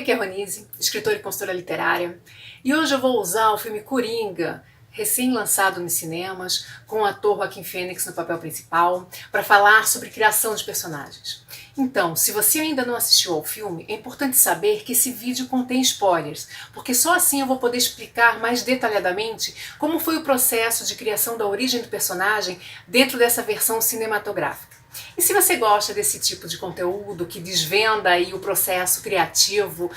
aqui é Ronise, escritora e consultora literária, e hoje eu vou usar o filme Coringa, recém-lançado nos cinemas, com o ator Joaquin Phoenix no papel principal, para falar sobre criação de personagens. Então, se você ainda não assistiu ao filme, é importante saber que esse vídeo contém spoilers, porque só assim eu vou poder explicar mais detalhadamente como foi o processo de criação da origem do personagem dentro dessa versão cinematográfica. E se você gosta desse tipo de conteúdo que desvenda aí o processo criativo,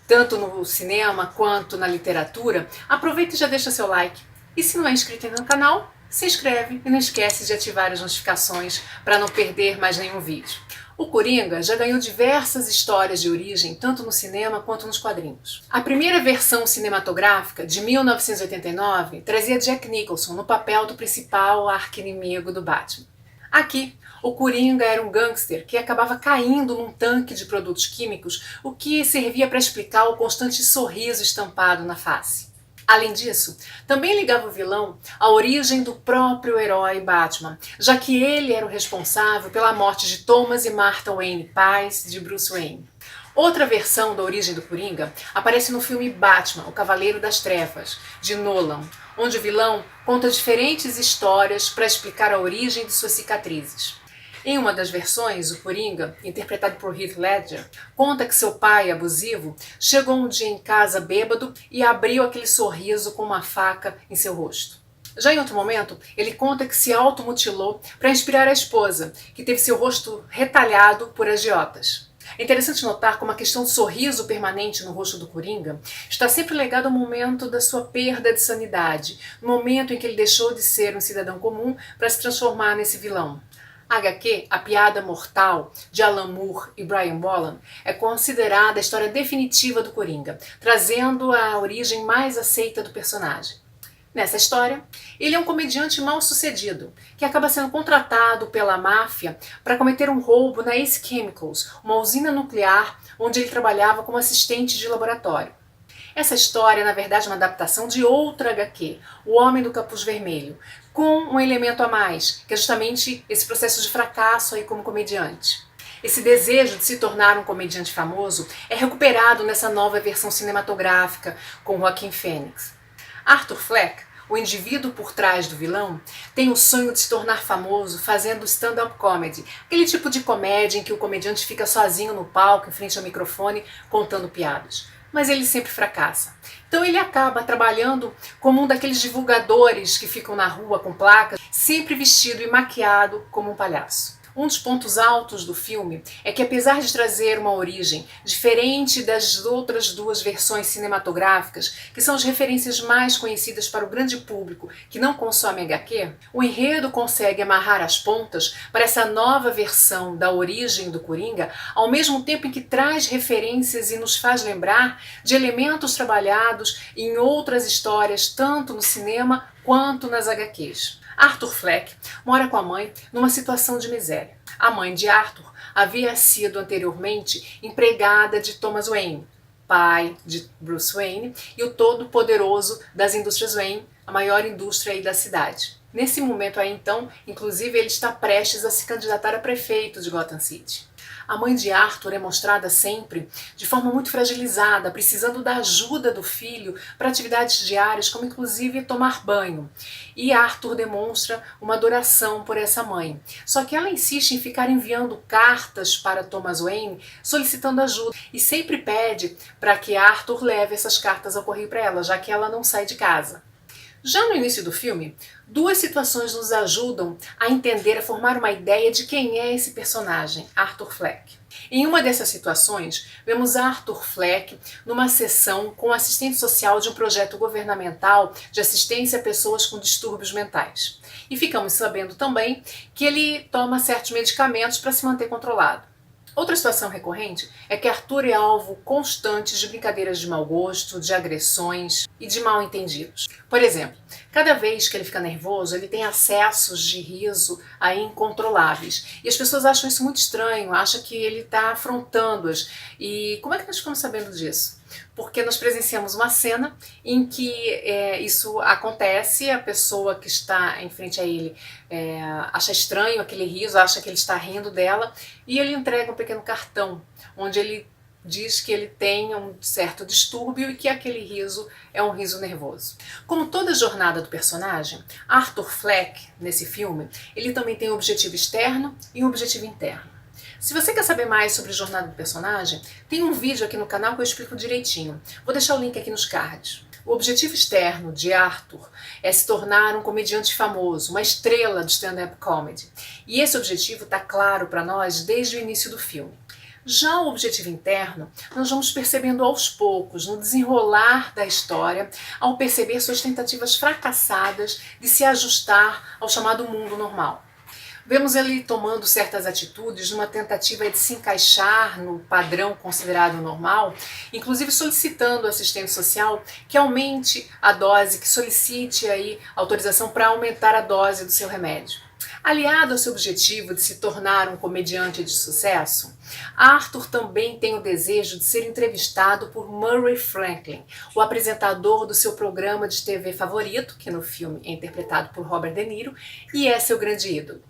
tanto no cinema quanto na literatura, aproveita e já deixa seu like. E se não é inscrito ainda no canal, se inscreve e não esquece de ativar as notificações para não perder mais nenhum vídeo. O Coringa já ganhou diversas histórias de origem, tanto no cinema quanto nos quadrinhos. A primeira versão cinematográfica, de 1989, trazia Jack Nicholson no papel do principal arqui-inimigo do Batman. Aqui, o Coringa era um gangster que acabava caindo num tanque de produtos químicos, o que servia para explicar o constante sorriso estampado na face. Além disso, também ligava o vilão à origem do próprio herói Batman, já que ele era o responsável pela morte de Thomas e Martha Wayne, pais de Bruce Wayne. Outra versão da origem do Coringa aparece no filme Batman, o Cavaleiro das Trevas, de Nolan, onde o vilão conta diferentes histórias para explicar a origem de suas cicatrizes. Em uma das versões, o Coringa, interpretado por Heath Ledger, conta que seu pai, abusivo, chegou um dia em casa bêbado e abriu aquele sorriso com uma faca em seu rosto. Já em outro momento, ele conta que se automutilou para inspirar a esposa, que teve seu rosto retalhado por agiotas. É interessante notar como a questão do sorriso permanente no rosto do Coringa está sempre ligada ao momento da sua perda de sanidade, no momento em que ele deixou de ser um cidadão comum para se transformar nesse vilão. A HQ, A Piada Mortal, de Alan Moore e Brian Bolland, é considerada a história definitiva do Coringa, trazendo a origem mais aceita do personagem. Nessa história, ele é um comediante mal-sucedido, que acaba sendo contratado pela máfia para cometer um roubo na Ace Chemicals, uma usina nuclear onde ele trabalhava como assistente de laboratório. Essa história, na verdade, é uma adaptação de outra HQ, O Homem do Capuz Vermelho, com um elemento a mais, que é justamente esse processo de fracasso aí como comediante. Esse desejo de se tornar um comediante famoso é recuperado nessa nova versão cinematográfica com Joaquin Phoenix. Arthur Fleck, o indivíduo por trás do vilão, tem o sonho de se tornar famoso fazendo stand-up comedy, aquele tipo de comédia em que o comediante fica sozinho no palco, em frente ao microfone, contando piadas. Mas ele sempre fracassa. Então ele acaba trabalhando como um daqueles divulgadores que ficam na rua com placas, sempre vestido e maquiado como um palhaço. Um dos pontos altos do filme é que, apesar de trazer uma origem diferente das outras duas versões cinematográficas, que são as referências mais conhecidas para o grande público que não consome HQ, o enredo consegue amarrar as pontas para essa nova versão da origem do Coringa, ao mesmo tempo em que traz referências e nos faz lembrar de elementos trabalhados em outras histórias, tanto no cinema quanto nas HQs. Arthur Fleck mora com a mãe numa situação de miséria. A mãe de Arthur havia sido anteriormente empregada de Thomas Wayne, pai de Bruce Wayne e o todo-poderoso das indústrias Wayne, a maior indústria aí da cidade. Nesse momento aí então, inclusive, ele está prestes a se candidatar a prefeito de Gotham City. A mãe de Arthur é mostrada sempre de forma muito fragilizada, precisando da ajuda do filho para atividades diárias, como inclusive tomar banho. E Arthur demonstra uma adoração por essa mãe. Só que ela insiste em ficar enviando cartas para Thomas Wayne, solicitando ajuda, e sempre pede para que Arthur leve essas cartas ao correio para ela, já que ela não sai de casa. Já no início do filme, duas situações nos ajudam a entender, a formar uma ideia de quem é esse personagem, Arthur Fleck. Em uma dessas situações, vemos Arthur Fleck numa sessão com o assistente social de um projeto governamental de assistência a pessoas com distúrbios mentais. E ficamos sabendo também que ele toma certos medicamentos para se manter controlado. Outra situação recorrente é que Arthur é alvo constante de brincadeiras de mau gosto, de agressões e de mal-entendidos. Por exemplo, cada vez que ele fica nervoso, ele tem acessos de riso aí incontroláveis. E as pessoas acham isso muito estranho, acham que ele está afrontando-as. E como é que nós ficamos sabendo disso? Porque nós presenciamos uma cena em que isso acontece, a pessoa que está em frente a ele acha estranho aquele riso, acha que ele está rindo dela, e ele entrega um pequeno cartão, onde ele diz que ele tem um certo distúrbio e que aquele riso é um riso nervoso. Como toda jornada do personagem, Arthur Fleck, nesse filme, ele também tem um objetivo externo e um objetivo interno. Se você quer saber mais sobre a jornada do personagem, tem um vídeo aqui no canal que eu explico direitinho. Vou deixar o link aqui nos cards. O objetivo externo de Arthur é se tornar um comediante famoso, uma estrela de stand-up comedy. E esse objetivo está claro para nós desde o início do filme. Já o objetivo interno, nós vamos percebendo aos poucos, no desenrolar da história, ao perceber suas tentativas fracassadas de se ajustar ao chamado mundo normal. Vemos ele tomando certas atitudes numa tentativa de se encaixar no padrão considerado normal, inclusive solicitando ao assistente social que aumente a dose, que solicite aí autorização para aumentar a dose do seu remédio. Aliado ao seu objetivo de se tornar um comediante de sucesso, Arthur também tem o desejo de ser entrevistado por Murray Franklin, o apresentador do seu programa de TV favorito, que no filme é interpretado por Robert De Niro, e é seu grande ídolo.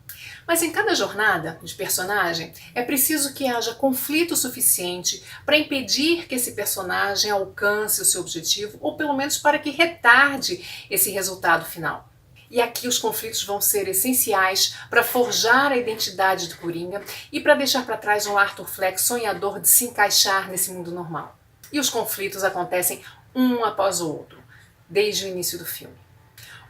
Mas em cada jornada de personagem é preciso que haja conflito suficiente para impedir que esse personagem alcance o seu objetivo, ou pelo menos para que retarde esse resultado final. E aqui os conflitos vão ser essenciais para forjar a identidade do Coringa e para deixar para trás um Arthur Fleck sonhador de se encaixar nesse mundo normal. E os conflitos acontecem um após o outro, desde o início do filme.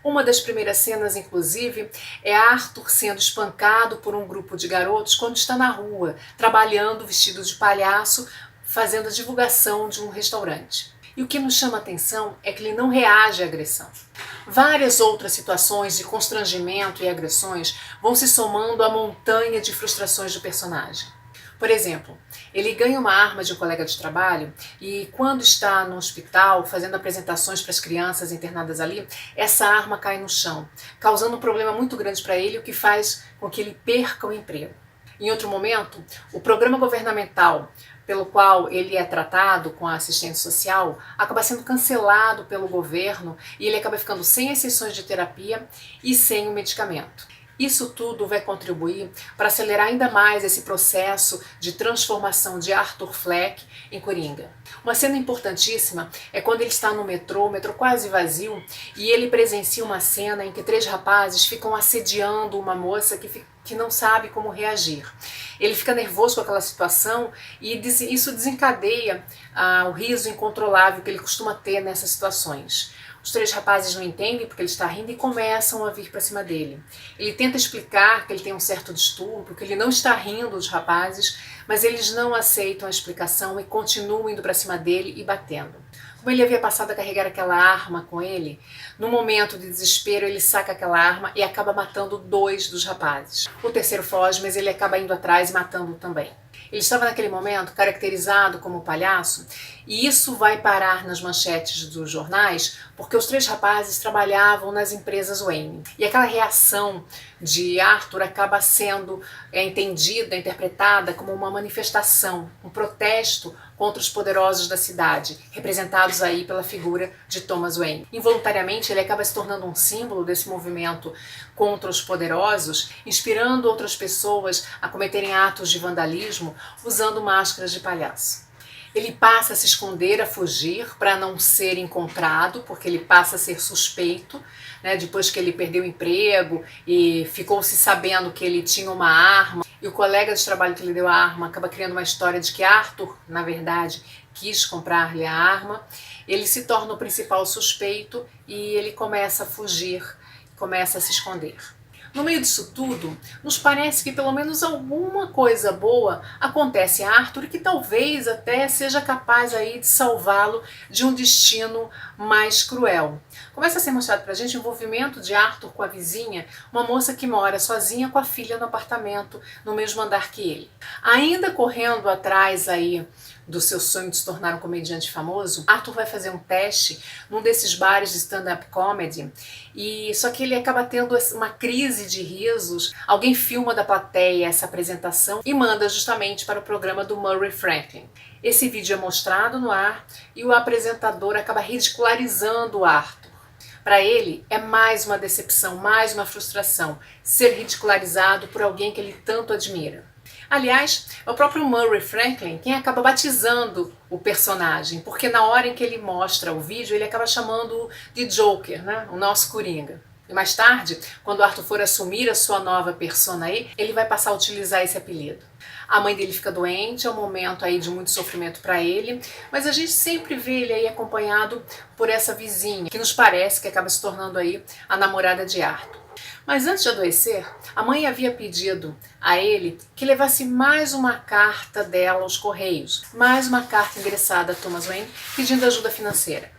Uma das primeiras cenas, inclusive, é Arthur sendo espancado por um grupo de garotos quando está na rua, trabalhando vestido de palhaço, fazendo a divulgação de um restaurante. E o que nos chama a atenção é que ele não reage à agressão. Várias outras situações de constrangimento e agressões vão se somando à montanha de frustrações do personagem. Por exemplo, ele ganha uma arma de um colega de trabalho e quando está no hospital fazendo apresentações para as crianças internadas ali, essa arma cai no chão, causando um problema muito grande para ele, o que faz com que ele perca o emprego. Em outro momento, o programa governamental pelo qual ele é tratado com a assistente social acaba sendo cancelado pelo governo e ele acaba ficando sem as sessões de terapia e sem o medicamento. Isso tudo vai contribuir para acelerar ainda mais esse processo de transformação de Arthur Fleck em Coringa. Uma cena importantíssima é quando ele está no metrô, o metrô quase vazio, e ele presencia uma cena em que 3 rapazes ficam assediando uma moça que não sabe como reagir. Ele fica nervoso com aquela situação e isso desencadeia o riso incontrolável que ele costuma ter nessas situações. Os 3 rapazes não entendem porque ele está rindo e começam a vir para cima dele. Ele tenta explicar que ele tem um certo distúrbio, que ele não está rindo dos rapazes, mas eles não aceitam a explicação e continuam indo para cima dele e batendo. Como ele havia passado a carregar aquela arma com ele, no momento de desespero ele saca aquela arma e acaba matando 2 dos rapazes. O terceiro foge, mas ele acaba indo atrás e matando-o também. Ele estava naquele momento caracterizado como palhaço e isso vai parar nas manchetes dos jornais porque os 3 rapazes trabalhavam nas empresas Wayne. E aquela reação de Arthur acaba sendo entendida, interpretada como uma manifestação, um protesto contra os poderosos da cidade, representados aí pela figura de Thomas Wayne. Involuntariamente ele acaba se tornando um símbolo desse movimento contra os poderosos, inspirando outras pessoas a cometerem atos de vandalismo usando máscaras de palhaço. Ele passa a se esconder, a fugir para não ser encontrado, porque ele passa a ser suspeito, né, depois que ele perdeu o emprego e ficou-se sabendo que ele tinha uma arma. E o colega de trabalho que lhe deu a arma acaba criando uma história de que Arthur, na verdade, quis comprar-lhe a arma. Ele se torna o principal suspeito e ele começa a fugir, começa a se esconder. No meio disso tudo, nos parece que pelo menos alguma coisa boa acontece a Arthur e que talvez até seja capaz aí de salvá-lo de um destino mais cruel. Começa a ser mostrado pra gente o envolvimento de Arthur com a vizinha, uma moça que mora sozinha com a filha no apartamento no mesmo andar que ele. Ainda correndo atrás aí do seu sonho de se tornar um comediante famoso, Arthur vai fazer um teste num desses bares de stand-up comedy e só que ele acaba tendo uma crise de risos. Alguém filma da plateia essa apresentação e manda justamente para o programa do Murray Franklin. Esse vídeo é mostrado no ar e o apresentador acaba ridicularizando o Arthur. Para ele é mais uma decepção, mais uma frustração, ser ridicularizado por alguém que ele tanto admira. Aliás, é o próprio Murray Franklin quem acaba batizando o personagem, porque na hora em que ele mostra o vídeo, ele acaba chamando de Joker, né? O nosso Coringa. E mais tarde, quando Arthur for assumir a sua nova persona aí, ele vai passar a utilizar esse apelido. A mãe dele fica doente, é um momento aí de muito sofrimento para ele, mas a gente sempre vê ele aí acompanhado por essa vizinha, que nos parece que acaba se tornando aí a namorada de Arthur. Mas antes de adoecer, a mãe havia pedido a ele que levasse mais uma carta dela aos Correios, mais uma carta endereçada a Thomas Wayne pedindo ajuda financeira.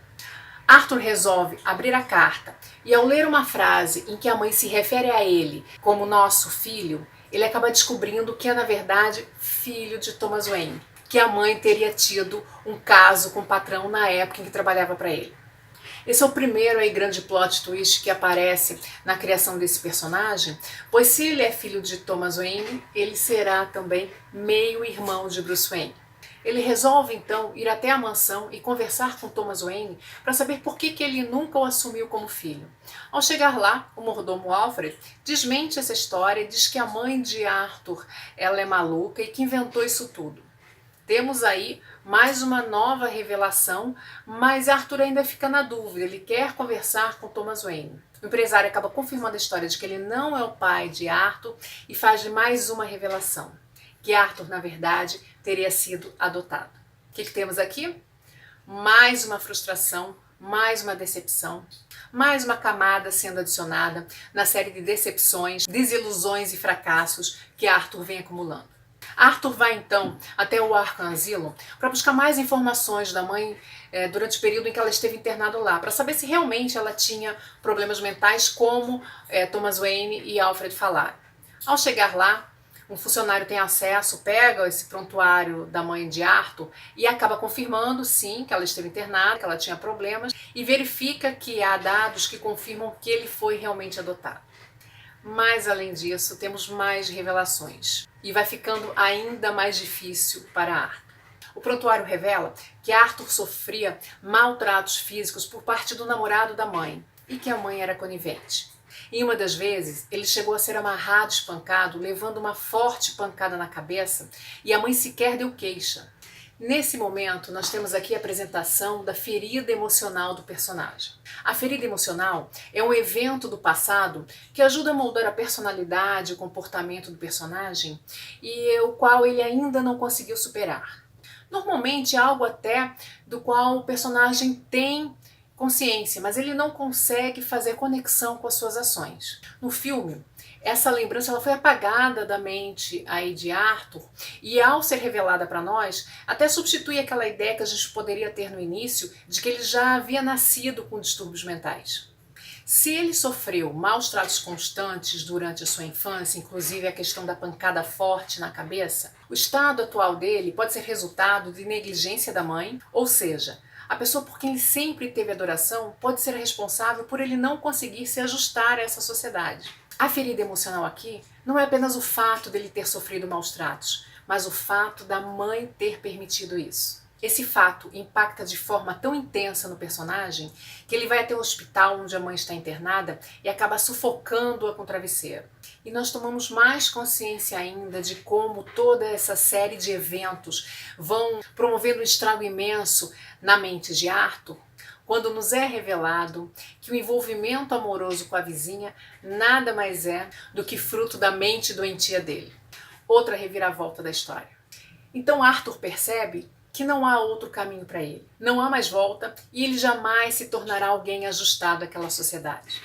Arthur resolve abrir a carta e, ao ler uma frase em que a mãe se refere a ele como nosso filho, ele acaba descobrindo que é, na verdade, filho de Thomas Wayne, que a mãe teria tido um caso com o patrão na época em que trabalhava para ele. Esse é o primeiro aí grande plot twist que aparece na criação desse personagem, pois se ele é filho de Thomas Wayne, ele será também meio-irmão de Bruce Wayne. Ele resolve então ir até a mansão e conversar com Thomas Wayne para saber por que ele nunca o assumiu como filho. Ao chegar lá, o mordomo Alfred desmente essa história e diz que a mãe de Arthur ela é maluca e que inventou isso tudo. Temos aí mais uma nova revelação, mas Arthur ainda fica na dúvida, ele quer conversar com Thomas Wayne. O empresário acaba confirmando a história de que ele não é o pai de Arthur e faz mais uma revelação, que Arthur, na verdade, teria sido adotado. O que temos aqui? Mais uma frustração, mais uma decepção, mais uma camada sendo adicionada na série de decepções, desilusões e fracassos que Arthur vem acumulando. Arthur vai então até o Arkham Asylum para buscar mais informações da mãe durante o período em que ela esteve internada lá, para saber se realmente ela tinha problemas mentais, como Thomas Wayne e Alfred falaram. Ao chegar lá, um funcionário tem acesso, pega esse prontuário da mãe de Arthur e acaba confirmando, sim, que ela esteve internada, que ela tinha problemas, e verifica que há dados que confirmam que ele foi realmente adotado. Mas, além disso, temos mais revelações. E vai ficando ainda mais difícil para Arthur. O prontuário revela que Arthur sofria maltratos físicos por parte do namorado da mãe e que a mãe era conivente. Em uma das vezes, ele chegou a ser amarrado, espancado, levando uma forte pancada na cabeça e a mãe sequer deu queixa. Nesse momento, nós temos aqui a apresentação da ferida emocional do personagem. A ferida emocional é um evento do passado que ajuda a moldar a personalidade e o comportamento do personagem e o qual ele ainda não conseguiu superar. Normalmente é algo até do qual o personagem tem consciência, mas ele não consegue fazer conexão com as suas ações. No filme, essa lembrança ela foi apagada da mente aí de Arthur e, ao ser revelada para nós, até substitui aquela ideia que a gente poderia ter no início de que ele já havia nascido com distúrbios mentais. Se ele sofreu maus tratos constantes durante a sua infância, inclusive a questão da pancada forte na cabeça, o estado atual dele pode ser resultado de negligência da mãe, ou seja, a pessoa por quem ele sempre teve adoração pode ser responsável por ele não conseguir se ajustar a essa sociedade. A ferida emocional aqui não é apenas o fato dele ter sofrido maus tratos, mas o fato da mãe ter permitido isso. Esse fato impacta de forma tão intensa no personagem que ele vai até o hospital onde a mãe está internada e acaba sufocando-a com o travesseiro. E nós tomamos mais consciência ainda de como toda essa série de eventos vão promovendo um estrago imenso na mente de Arthur, quando nos é revelado que o envolvimento amoroso com a vizinha nada mais é do que fruto da mente doentia dele. Outra reviravolta da história. Então Arthur percebe que não há outro caminho para ele. Não há mais volta e ele jamais se tornará alguém ajustado àquela sociedade.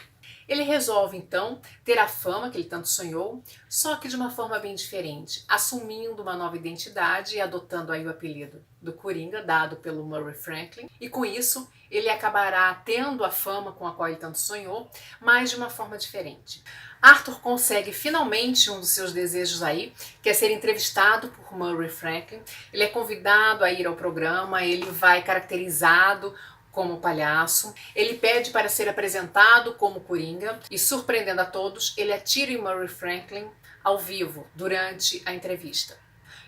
Ele resolve, então, ter a fama que ele tanto sonhou, só que de uma forma bem diferente, assumindo uma nova identidade e adotando aí o apelido do Coringa, dado pelo Murray Franklin, e com isso ele acabará tendo a fama com a qual ele tanto sonhou, mas de uma forma diferente. Arthur consegue finalmente um dos seus desejos aí, que é ser entrevistado por Murray Franklin. Ele é convidado a ir ao programa, ele vai caracterizado como palhaço, ele pede para ser apresentado como Coringa e, surpreendendo a todos, ele atira em Murray Franklin ao vivo durante a entrevista.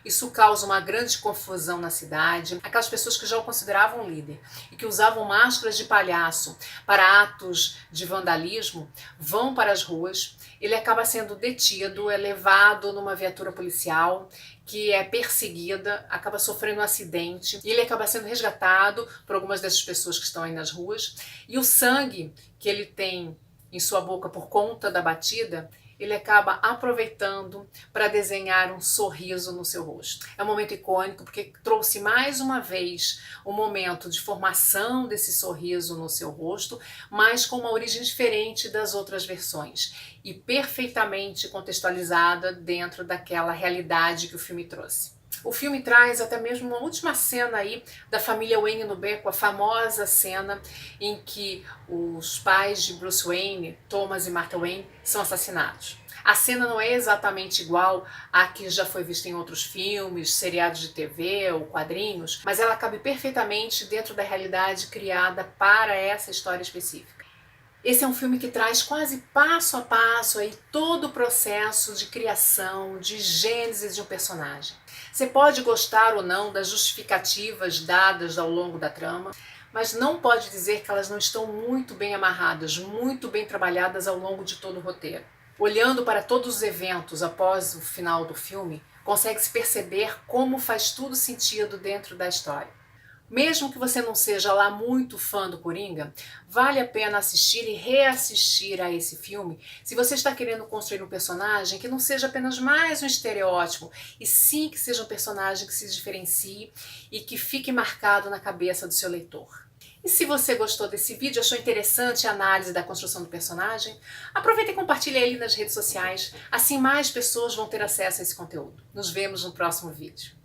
Isso causa uma grande confusão na cidade. Aquelas pessoas que já o consideravam líder e que usavam máscaras de palhaço para atos de vandalismo vão para as ruas. Ele acaba sendo detido, é levado numa viatura policial, que é perseguida, acaba sofrendo um acidente e ele acaba sendo resgatado por algumas dessas pessoas que estão aí nas ruas. E o sangue que ele tem em sua boca por conta da batida, ele acaba aproveitando para desenhar um sorriso no seu rosto. É um momento icônico porque trouxe mais uma vez o momento de formação desse sorriso no seu rosto, mas com uma origem diferente das outras versões e perfeitamente contextualizada dentro daquela realidade que o filme trouxe. O filme traz até mesmo uma última cena aí da família Wayne no beco, a famosa cena em que os pais de Bruce Wayne, Thomas e Martha Wayne, são assassinados. A cena não é exatamente igual à que já foi vista em outros filmes, seriados de TV ou quadrinhos, mas ela cabe perfeitamente dentro da realidade criada para essa história específica. Esse é um filme que traz quase passo a passo aí todo o processo de criação, de gênese de um personagem. Você pode gostar ou não das justificativas dadas ao longo da trama, mas não pode dizer que elas não estão muito bem amarradas, muito bem trabalhadas ao longo de todo o roteiro. Olhando para todos os eventos após o final do filme, consegue-se perceber como faz tudo sentido dentro da história. Mesmo que você não seja lá muito fã do Coringa, vale a pena assistir e reassistir a esse filme se você está querendo construir um personagem que não seja apenas mais um estereótipo, e sim que seja um personagem que se diferencie e que fique marcado na cabeça do seu leitor. E se você gostou desse vídeo, achou interessante a análise da construção do personagem, aproveita e compartilha ele nas redes sociais, assim mais pessoas vão ter acesso a esse conteúdo. Nos vemos no próximo vídeo.